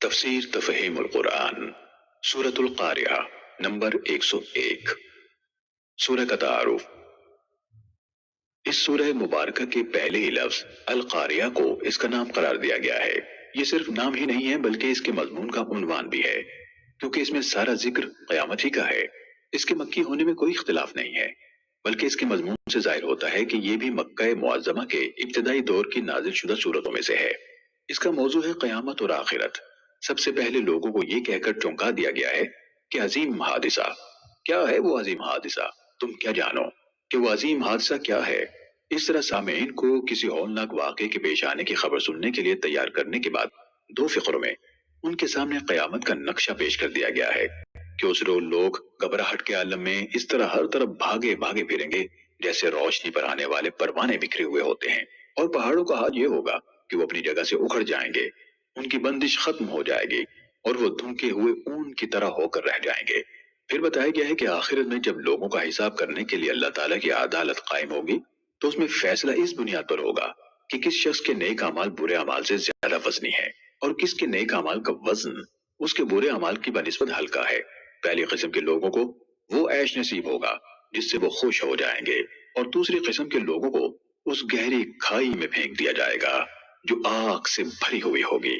تفسیر تفہیم القرآن سورۃ القاریہ نمبر 101 سورہ کا تعارف۔ اس سورہ مبارکہ کے پہلے ہی لفظ القاریہ کو اس کا نام قرار دیا گیا ہے۔ یہ صرف نام ہی نہیں ہے بلکہ اس کے مضمون کا عنوان بھی ہے، کیونکہ اس میں سارا ذکر قیامت ہی کا ہے۔ اس کے مکی ہونے میں کوئی اختلاف نہیں ہے، بلکہ اس کے مضمون سے ظاہر ہوتا ہے کہ یہ بھی مکہ معظمہ کے ابتدائی دور کی نازل شدہ سورتوں میں سے ہے۔ اس کا موضوع ہے قیامت اور آخرت۔ سب سے پہلے لوگوں کو یہ کہہ کر چونکا دیا گیا ہے کہ عظیم حادثہ کیا ہے، وہ عظیم حادثہ تم کیا جانو کہ وہ عظیم حادثہ کیا ہے۔ اس طرح سامعین کو کسی ہولناک واقعے کے پیش آنے کی خبر سننے کے لیے تیار کرنے کے بعد دو فقروں میں ان کے سامنے قیامت کا نقشہ پیش کر دیا گیا ہے کہ اس روز لوگ گھبراہٹ کے عالم میں اس طرح ہر طرف بھاگے بھاگے پھریں گے جیسے روشنی پر آنے والے پروانے بکھرے ہوئے ہوتے ہیں، اور پہاڑوں کا حال یہ ہوگا کہ وہ اپنی جگہ سے اکھڑ جائیں گے، ان کی بندش ختم ہو جائے گی اور وہ دھنکے ہوئے اون کی طرح ہو کر رہ جائیں گے۔ پھر بتایا گیا ہے کہ آخرت میں جب لوگوں کا حساب کرنے کے لیے اللہ تعالیٰ کی عدالت قائم ہوگی تو اس میں فیصلہ اس بنیاد پر ہوگا کہ کس شخص کے نیک اعمال برے اعمال سے زیادہ وزنی ہے اور کس کے نیک اعمال کا وزن اس کے برے اعمال کی بنسبت ہلکا ہے۔ پہلی قسم کے لوگوں کو وہ عیش نصیب ہوگا جس سے وہ خوش ہو جائیں گے، اور دوسری قسم کے لوگوں کو اس گہری کھائی میں پھینک دیا جائے گا جو آگ سے بھری ہوئی ہوگی۔